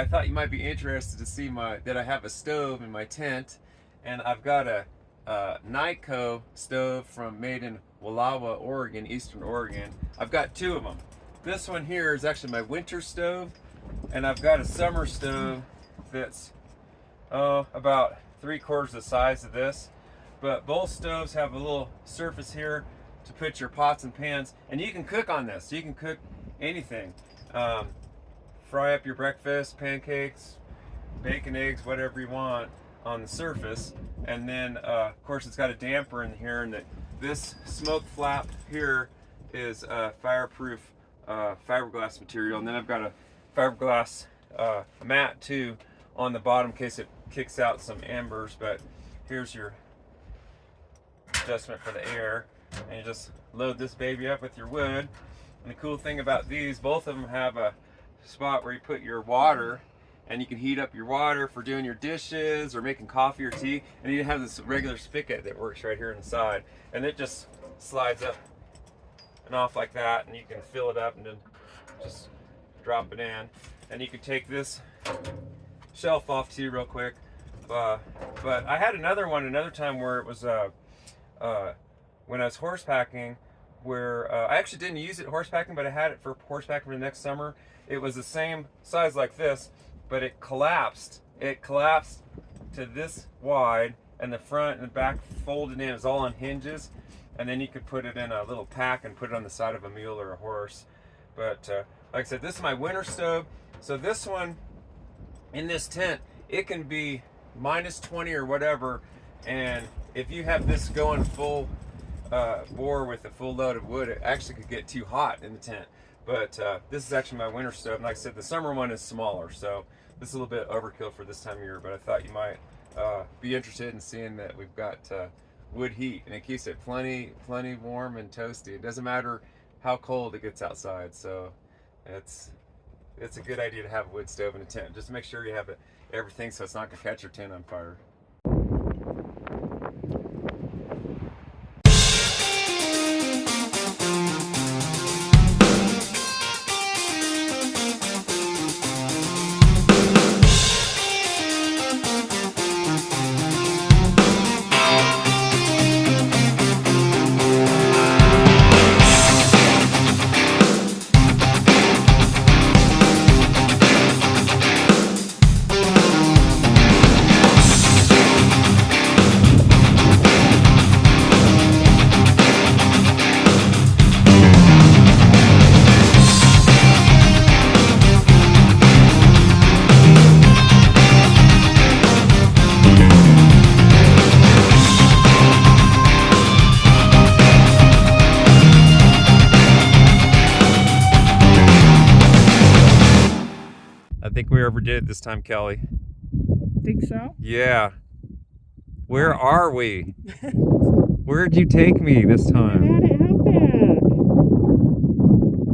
I thought you might be interested to see that I have a stove in my tent, and I've got a Nyco stove made in Wallowa, Oregon, Eastern Oregon. I've got two of them. This one here is actually my winter stove, and I've got a summer stove that's about 3/4 the size of this. But both stoves have a little surface here to put your pots and pans, and you can cook on this. You can cook anything. Fry up your breakfast, pancakes, bacon, eggs, whatever you want on the surface. And then of course it's got a damper in here, and this smoke flap here is fireproof fiberglass material. And then I've got a fiberglass mat too on the bottom in case it kicks out some embers. But here's your adjustment for the air, and you just load this baby up with your wood. And the cool thing about these, both of them have a spot where you put your water, and you can heat up your water for doing your dishes or making coffee or tea. And you have this regular spigot that works right here inside, and it just slides up and off like that, and you can fill it up and then just drop it in. And you can take this shelf off too real quick. But I had another one another time where it was when I was horsepacking, where I actually didn't use it horsepacking, but I had it for horsepacking for the next summer. It was the same size like this, but it collapsed. It collapsed to this wide, and the front and the back folded in. It was all on hinges, and then you could put it in a little pack and put it on the side of a mule or a horse. But like I said, this is my winter stove. So this one in this tent, it can be -20 or whatever, and if you have this going full bore with a full load of wood, it actually could get too hot in the tent. But this is actually my winter stove, and like I said, the summer one is smaller, so this is a little bit overkill for this time of year. But I thought you might be interested in seeing that we've got wood heat, and it keeps it plenty warm and toasty. It doesn't matter how cold it gets outside, so it's a good idea to have a wood stove in a tent. Just make sure you have everything so it's not gonna catch your tent on fire. I think we overdid it this time, Kelly. Think so? Yeah. Where are we? Where'd you take me this time? Nevada Outback.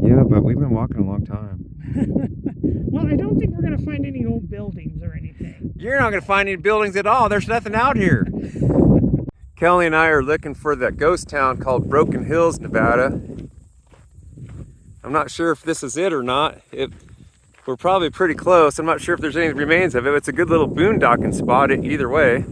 Yeah, but we've been walking a long time. Well, I don't think we're going to find any old buildings or anything. You're not going to find any buildings at all. There's nothing out here. Kelly and I are looking for that ghost town called Broken Hills, Nevada. I'm not sure if this is it or not. We're probably pretty close. I'm not sure if there's any remains of it. It's a good little boondocking spot either way.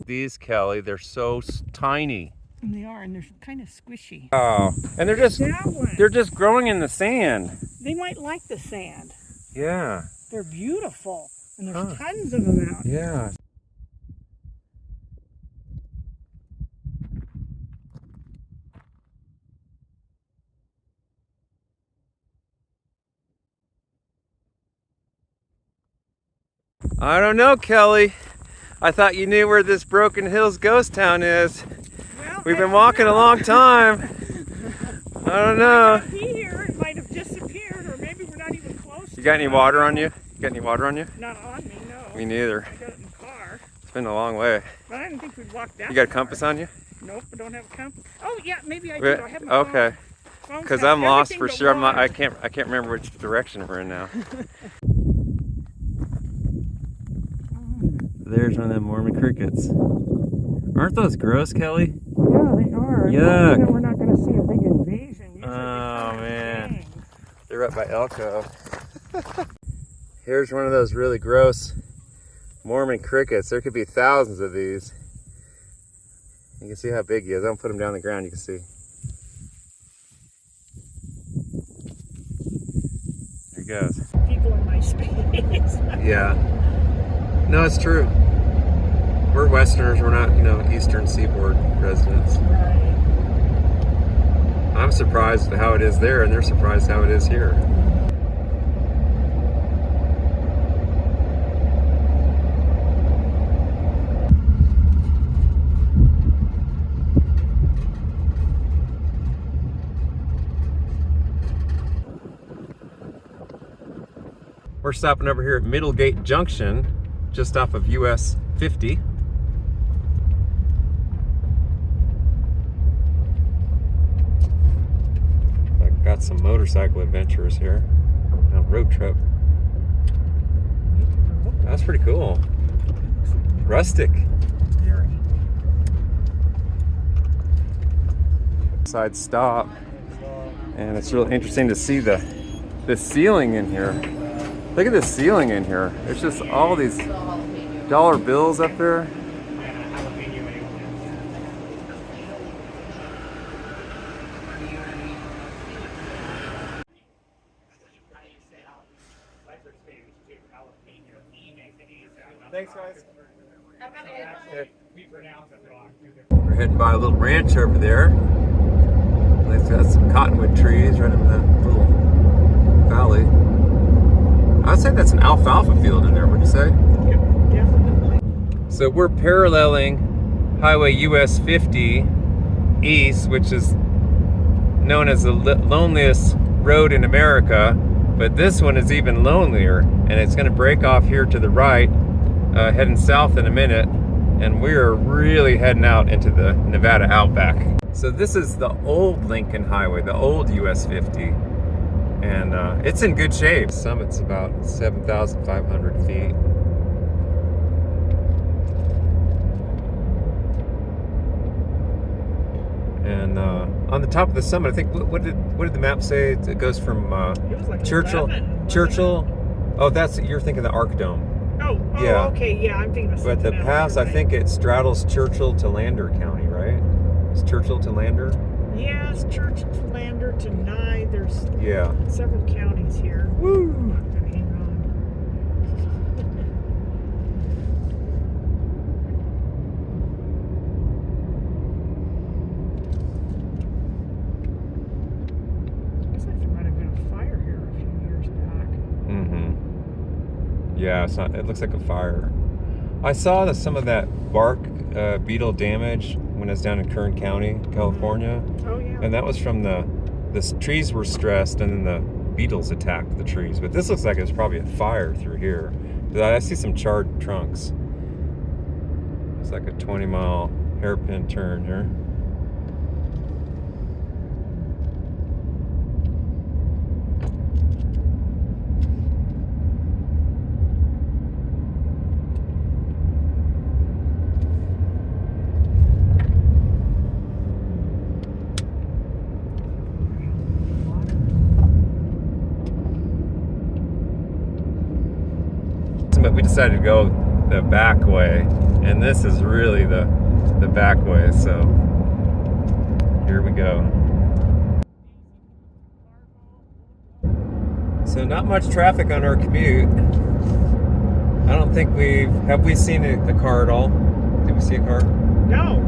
These, Kelly, they're so tiny. And they are, and they're kind of squishy. Oh, and they're just growing in the sand. They might like the sand. Yeah. They're beautiful, and there's tons of them out. Yeah. I don't know, Kelly. I thought you knew where this Broken Hills ghost town is. Well, we've been walking a long time. I don't know. It might be here. It might have disappeared, or maybe we're not even close. You got any water on you? You got any water on you? Not on me, no. Me neither. I got it in the car. It's been a long way. But I didn't think we'd walk that. You got a far. compass on you? Nope, I don't have a compass. Oh yeah, maybe I do. I have my Okay. phone. Because I'm lost for sure. I can't. can't remember which direction we're in now. There's one of them Mormon crickets. Aren't those gross, Kelly? Yeah, they are. Yuck. We're not going to see a big invasion. Oh man, they're up by Elko. Here's one of those really gross Mormon crickets. There could be thousands of these. You can see how big he is. I don't put him down on the ground, you can see. There he goes. People in my space. Yeah. No, it's true. We're Westerners, we're not, Eastern Seaboard residents. Right. I'm surprised at how it is there, and they're surprised how it is here. We're stopping over here at Middlegate Junction, just off of US 50. I've got some motorcycle adventures here on a road trip. That's pretty cool. Rustic. Side stop. And it's really interesting to see the ceiling in here. Look at the ceiling in here. It's just all these dollar bills up there. Thanks, guys. We're heading by a little ranch over there. It's got some cottonwood trees right in the little valley. I'd say that's an alfalfa field in there, would you say? Yep, definitely. So we're paralleling Highway US 50 East, which is known as the loneliest road in America, but this one is even lonelier, and it's going to break off here to the right, heading south in a minute, and we're really heading out into the Nevada Outback. So this is the old Lincoln Highway, the old US 50. And it's in good shape. Summit's about 7,500 feet. And on the top of the summit, I think, what did the map say? It goes from It was like Churchill. 11, Oh, you're thinking the Arc Dome. Oh, Yeah. Okay, yeah, I'm thinking of But the something pass, else, I think it straddles Churchill to Lander County, right? It's Churchill to Lander? Yeah, it's Churchill to Lander to Nye. There's several counties here. Woo! Hang on. Looks like there might have been a fire here a few years back. Mm-hmm. Yeah, it looks like a fire. I saw some of that bark beetle damage when I was down in Kern County, California. Oh, yeah. And that was from the trees were stressed, and then the beetles attacked the trees. But this looks like it was probably a fire through here. I see some charred trunks. It's like a 20-mile hairpin turn here. But we decided to go the back way, and this is really the back way, so here we go. So not much traffic on our commute. I don't think have we seen a car at all? Did we see a car? No.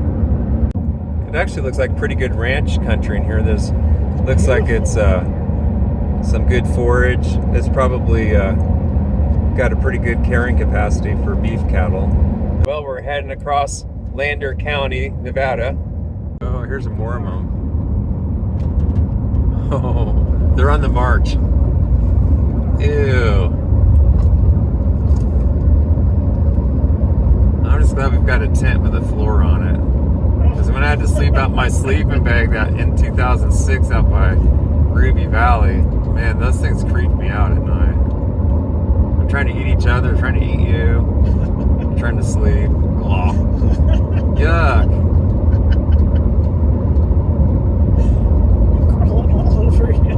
It actually looks like pretty good ranch country in here. Looks like it's some good forage. It's probably got a pretty good carrying capacity for beef cattle. Well, we're heading across Lander County, Nevada. Oh, here's a Mormom. Oh, they're on the march. Ew. I'm just glad we've got a tent with a floor on it. Because when I had to sleep out my sleeping bag in 2006 out by Ruby Valley, man, those things creeped me out at night. Trying to eat each other, trying to eat you, trying to sleep. Oh, yuck. Crawling all over you.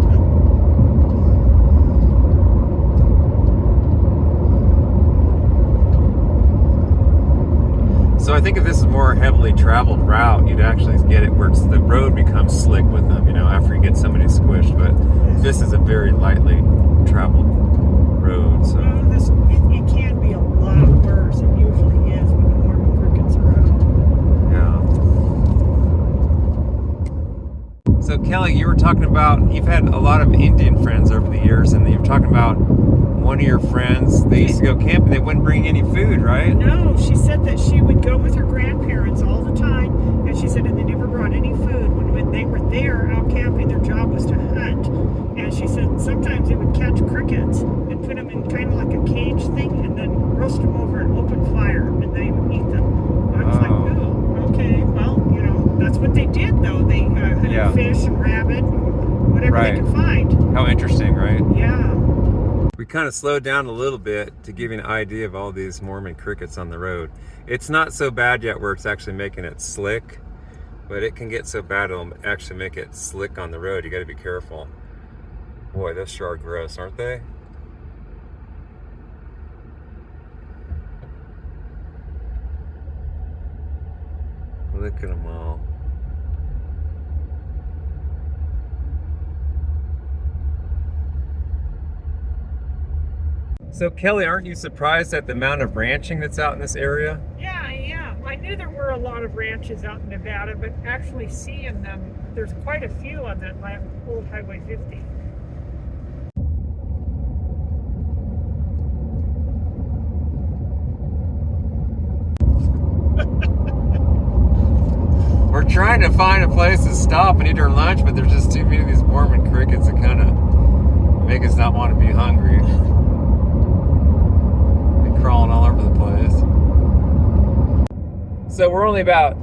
more heavily traveled route, you'd actually get it where the road becomes slick with them, you know, after you get somebody squished. But this is a very lightly traveled road, so. It can be a lot worse. It usually is when the Mormon crickets are out. Yeah. So Kelly, you were talking about, you've had a lot of Indian friends over the years, and you were talking about one of your friends, they used to go camping, they wouldn't bring any food, right? No, she said that she would go with her grandparents all the time, and she said that they never brought any food. When they were there out camping, their job was to hunt, and she said sometimes they would catch crickets and put them in kind of like a cage thing, and then roast them over an open fire, and they would eat them. I was like, oh, okay, well, you know, that's what they did, though. They hunted fish and rabbit and whatever they could find. How interesting, right? Yeah. We kind of slowed down a little bit to give you an idea of all these Mormon crickets on the road. It's not so bad yet where it's actually making it slick, but it can get so bad it'll actually make it slick on the road. You got to be careful. Boy, those sure are gross, aren't they? Look at them all. So Kelly, aren't you surprised at the amount of ranching that's out in this area? Yeah, I am. I knew there were a lot of ranches out in Nevada, but actually seeing them, there's quite a few on that old Highway 50. We're trying to find a place to stop and eat our lunch, but there's just too many of these Mormon crickets that kind of make us not want to be hungry. Crawling all over the place. So we're only about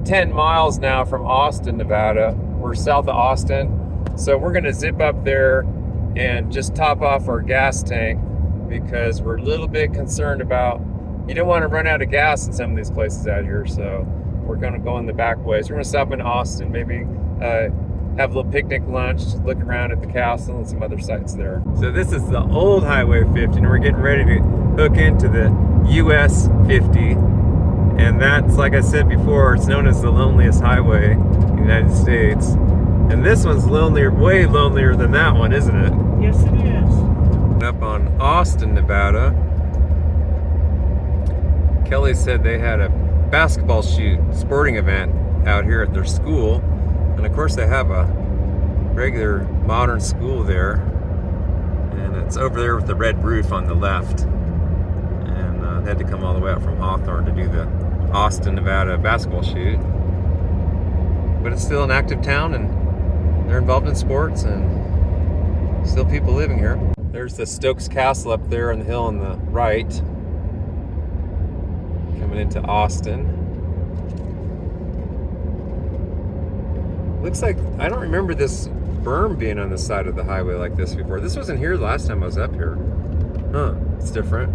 10 miles now from Austin, Nevada. We're south of Austin. So we're gonna zip up there and just top off our gas tank because we're a little bit concerned about, you don't want to run out of gas in some of these places out here. So we're gonna go in the back ways. We're gonna stop in Austin, maybe have a little picnic lunch, look around at the castle and some other sites there. So this is the old Highway 50 and we're getting ready to hook into the US 50. And that's, like I said before, it's known as the loneliest highway in the United States. And this one's lonelier, way lonelier than that one, isn't it? Yes, it is. Up on Austin, Nevada. Kelly said they had a basketball sporting event out here at their school. And of course they have a regular modern school there. And it's over there with the red roof on the left. And they had to come all the way out from Hawthorne to do the Austin, Nevada basketball shoot. But it's still an active town and they're involved in sports and still people living here. There's the Stokes Castle up there on the hill on the right. Coming into Austin. Looks like, I don't remember this berm being on the side of the highway like this before. This wasn't here last time I was up here. Huh, it's different.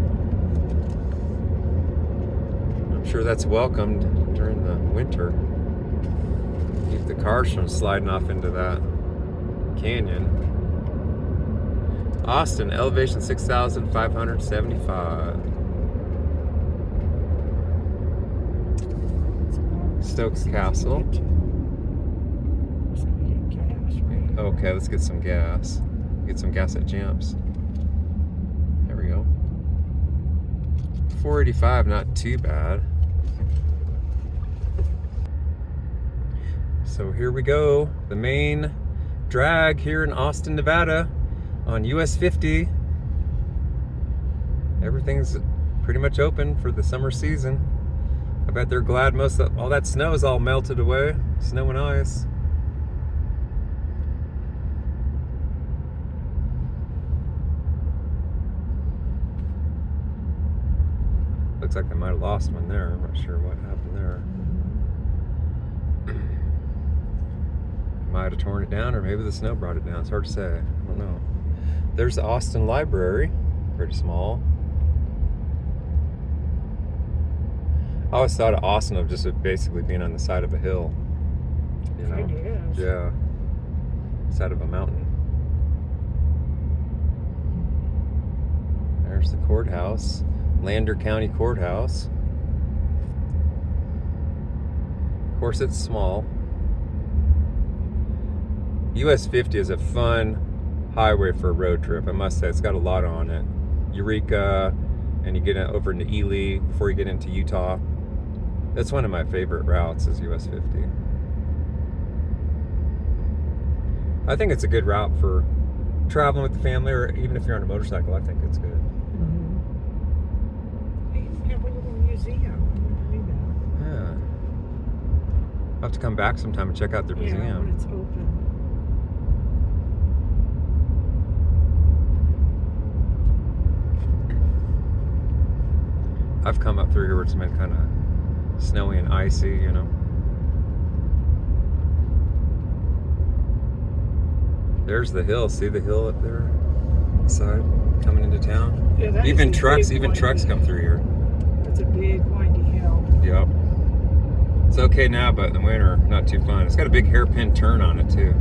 I'm sure that's welcomed during the winter. Keep the cars from sliding off into that canyon. Austin, elevation 6,575. Stokes Castle. Okay, let's get some gas. Get some gas at Jim's. There we go. 485, not too bad. So here we go. The main drag here in Austin, Nevada on US 50. Everything's pretty much open for the summer season. I bet they're glad all that snow is all melted away. Snow and ice. Looks like they might have lost one there. I'm not sure what happened there. Might have torn it down, or maybe the snow brought it down. It's hard to say. I don't know. There's the Austin Library. Pretty small. I always thought of Austin of just basically being on the side of a hill. You know? It is. Yeah. Side of a mountain. There's the courthouse. Lander County Courthouse. course, it's small. US 50 is a fun highway for a road trip, I must say. It's got a lot on it. Eureka, and you get over into Ely before you get into Utah. That's one of my favorite routes, is US 50. I think it's a good route for traveling with the family, or even if you're on a motorcycle, I think it's good. They have a little museum. Yeah. I'll have to come back sometime and check out their museum. Yeah, when it's open. I've come up through here where it's been kind of snowy and icy, you know. There's the hill. See the hill up there? Side coming into town. Yeah, that even is a trucks, big even trucks come through here. It's a big windy hill. Yep. It's okay now, but in the winter, not too fun. It's got a big hairpin turn on it too.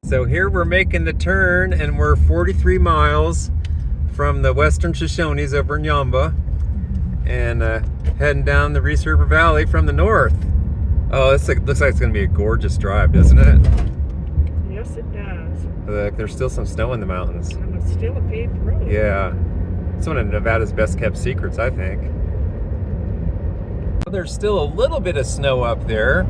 So here we're making the turn, and we're 43 miles from the western Shoshones over in Yamba, and heading down the Reese River Valley from the north. Oh, this looks like it's going to be a gorgeous drive, doesn't it? Yes, it does. Look, there's still some snow in the mountains. And it's still a paved road. Yeah. It's one of Nevada's best kept secrets, I think. Well, there's still a little bit of snow up there,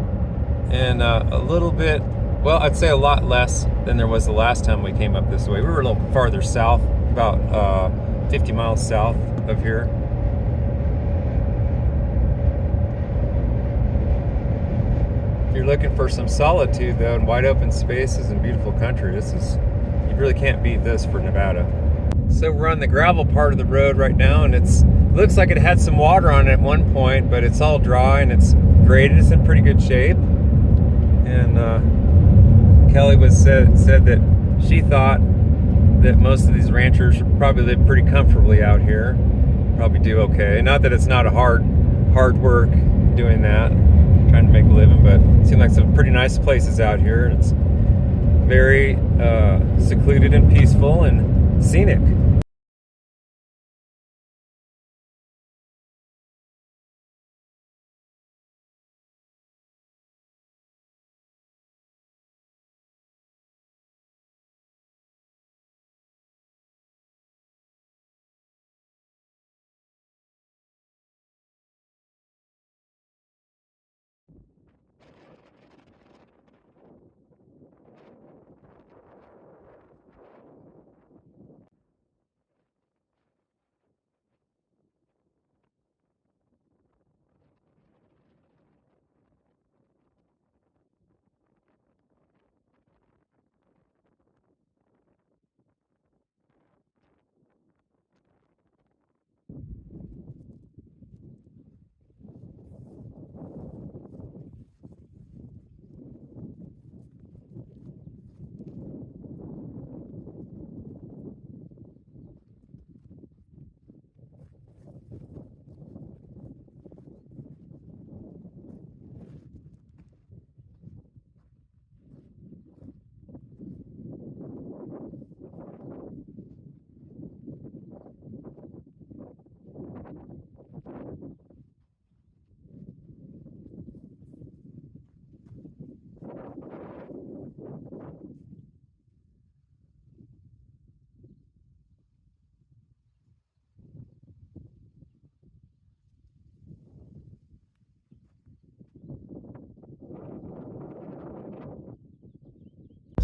and a little bit, well, I'd say a lot less than there was the last time we came up this way. We were a little farther south, about 50 miles south of here. If you're looking for some solitude, though, and wide open spaces and beautiful country, you really can't beat this for Nevada. So we're on the gravel part of the road right now, and it looks like it had some water on it at one point, but it's all dry and it's graded. It's in pretty good shape. And Kellie said that she thought that most of these ranchers probably live pretty comfortably out here. Probably do okay. Not that it's not a hard work doing that, trying to make a living, but it seems like some pretty nice places out here, and it's very secluded and peaceful and scenic.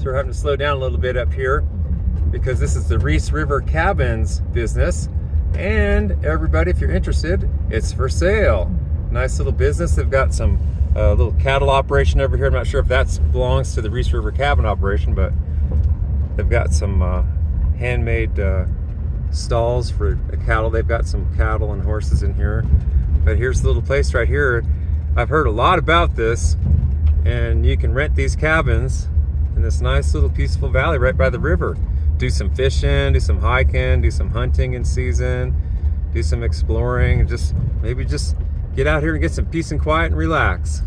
So we're having to slow down a little bit up here because this is the Reese River Cabins business. And everybody, if you're interested, it's for sale. Nice little business. They've got some little cattle operation over here. I'm not sure if that belongs to the Reese River Cabin operation, but they've got some handmade stalls for cattle. They've got some cattle and horses in here. But here's the little place right here. I've heard a lot about this, and you can rent these cabins in this nice little peaceful valley right by the river. Do some fishing, do some hiking, do some hunting in season, do some exploring, and maybe just get out here and get some peace and quiet and relax.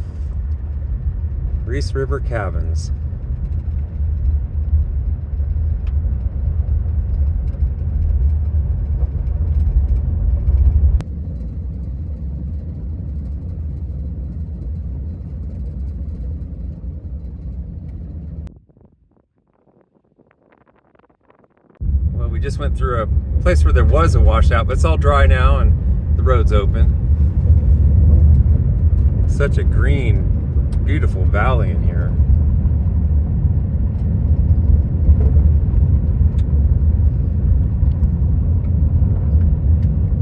Reese River Cabins. Well, we just went through a place where there was a washout, but it's all dry now and the road's open. Such a green, beautiful valley in here.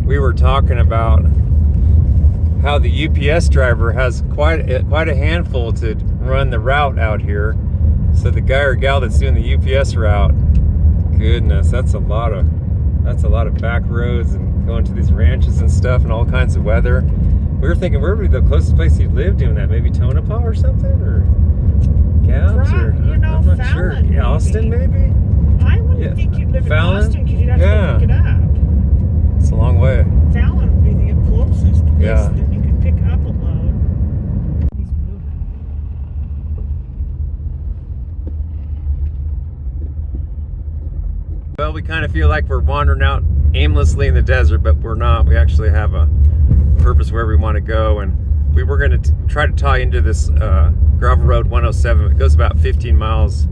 We were talking about how the UPS driver has quite a handful to run the route out here. So the guy or gal that's doing the UPS route, goodness, that's a lot of back roads and going to these ranches and stuff and all kinds of weather. We were thinking, where would be the closest place he'd live doing that? Maybe Tonopah or something, or Gabs, or I'm not Fallon, sure. maybe. Austin, maybe. I wouldn't think you'd live Fallon? in Austin because you'd have to go pick it up. It's a long way. Fallon would be the closest place Yeah. that you could pick up a load. He's moving. Well, we kind of feel like we're wandering out aimlessly in the desert, but we're not. We actually have a purpose where we want to go, and we were going to try to tie into this gravel road 107. It goes about 15 miles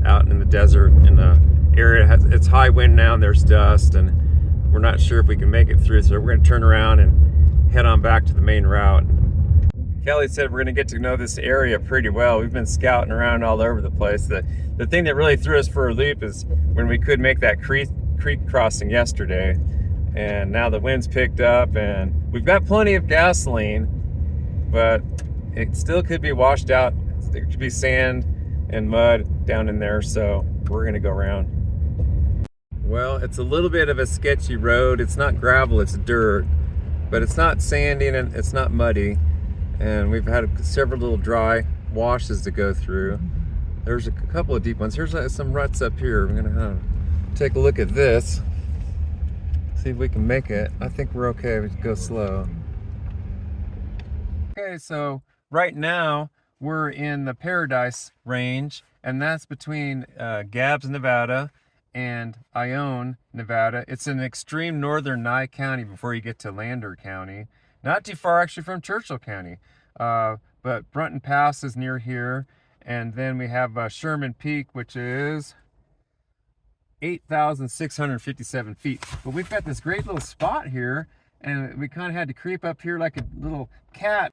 out in the desert in an area. It's high wind now and there's dust, and we're not sure if we can make it through, so we're going to turn around and head on back to the main route. Kelly said we're going to get to know this area pretty well. We've been scouting around all over the place. The thing that really threw us for a loop is when we could make that creek crossing yesterday, and now the wind's picked up and we've got plenty of gasoline, but it still could be washed out. There could be sand and mud down in there, so we're going to go around. Well, it's a little bit of a sketchy road. It's not gravel, it's dirt, but it's not sandy and it's not muddy. And we've had several little dry washes to go through. There's a couple of deep ones. Here's some ruts up here. We're gonna take a look at this, see if we can make it. I think we're okay. We go slow. Okay, so right now we're in the Paradise Range, and that's between Gabbs, Nevada, and Ione, Nevada. It's in extreme northern Nye County before you get to Lander County. Not too far actually from Churchill County, but Brunton Pass is near here, and then we have Sherman Peak, which is 8,657 feet. But we've got this great little spot here, and we kind of had to creep up here like a little cat.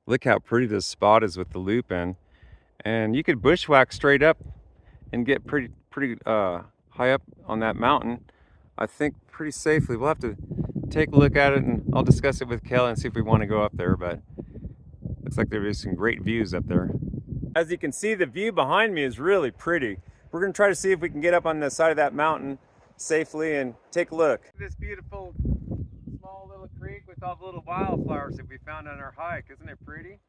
Look how pretty this spot is with the loop in, and you could bushwhack straight up and get pretty high up on that mountain, I think, pretty safely. We'll have to take a look at it, and I'll discuss it with Kelly and see if we want to go up there, but looks like there's some great views up there. As you can see, the view behind me is really pretty. We're going to try to see if we can get up on the side of that mountain safely and take a look. This beautiful small little creek with all the little wildflowers that we found on our hike. Isn't it pretty?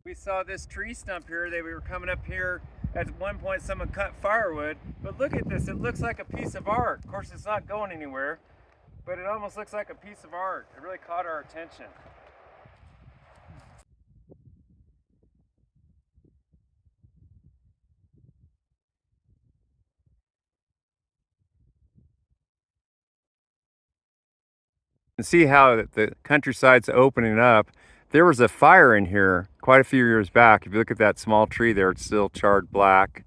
We saw this tree stump here. We were coming up here. At one point someone cut firewood, but look at this. It looks like a piece of art. Of course, it's not going anywhere, but it almost looks like a piece of art. It really caught our attention. And see how the countryside's opening up. There was a fire in here quite a few years back. If you look at that small tree there, it's still charred black.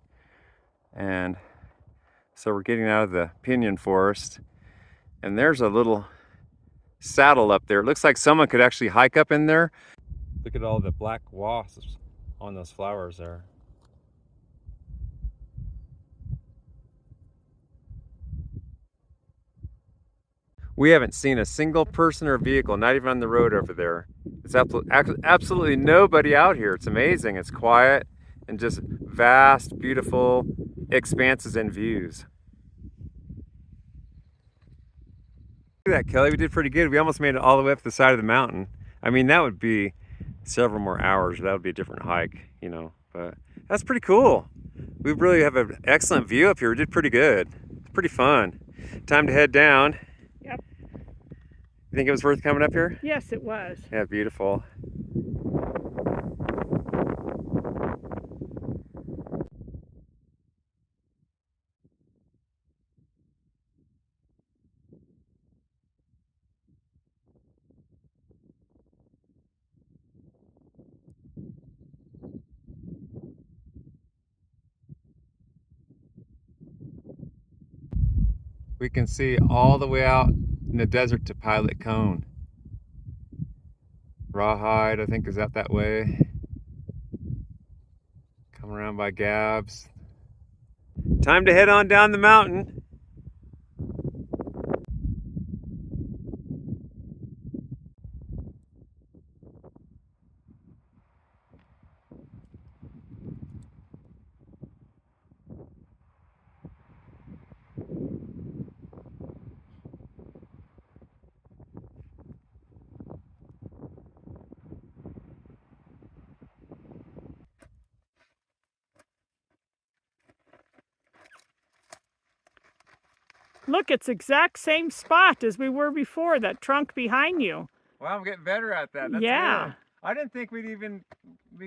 And so we're getting out of the pinyon forest. And there's a little saddle up there. It looks like someone could actually hike up in there. Look at all the black wasps on those flowers there. We haven't seen a single person or vehicle, not even on the road over there. It's absolutely nobody out here. It's amazing. It's quiet and just vast, beautiful expanses and views. Look at that, Kelly. We did pretty good. We almost made it all the way up the side of the mountain. I mean, that would be several more hours. That would be a different hike, you know, but that's pretty cool. We really have an excellent view up here. We did pretty good. It's pretty fun. Time to head down. Yep. You think it was worth coming up here? Yes, it was. Yeah, beautiful. We can see all the way out in the desert to Pilot Cone. Rawhide, I think, is out that way. Come around by Gabs. Time to head on down the mountain. Look, it's exact same spot as we were before, that trunk behind you. Wow, I'm getting better at that. That's Yeah. good. I didn't think we'd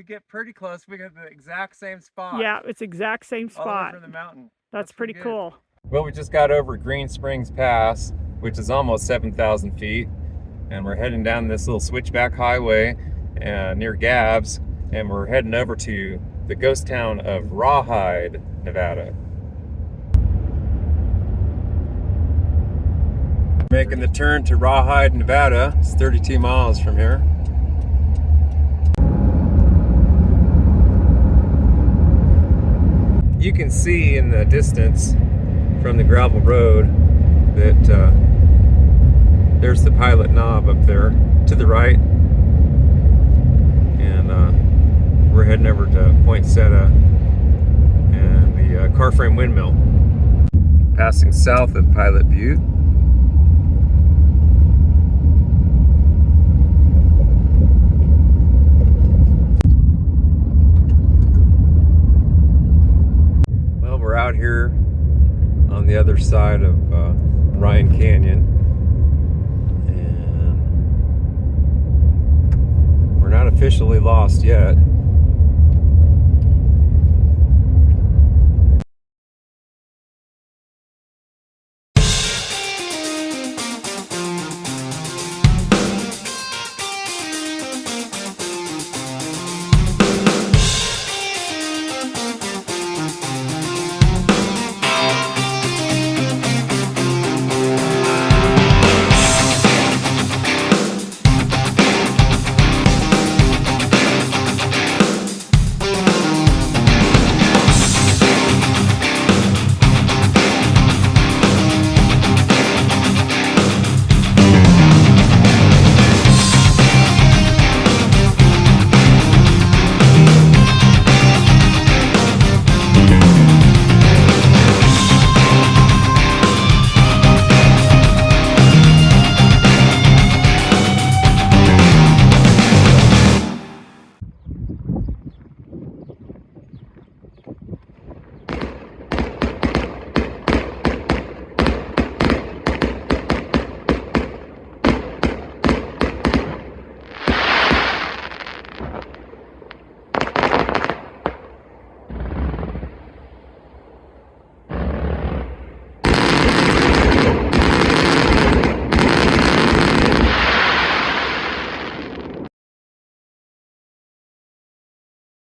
get pretty close. We got the exact same spot. Yeah, it's exact same All the way spot. from the mountain. That's pretty good. cool. Well, we just got over Green Springs Pass, which is almost 7,000 feet. And we're heading down this little switchback highway near Gabs. And we're heading over to the ghost town of Rawhide, Nevada. Making the turn to Rawhide, Nevada. It's 32 miles from here. You can see in the distance from the gravel road that there's the Pilot Knob up there to the right. And we're heading over to Poinsettia and the car frame windmill. Passing south of Pilot Butte. We're out here on the other side of Ryan Canyon, and we're not officially lost yet.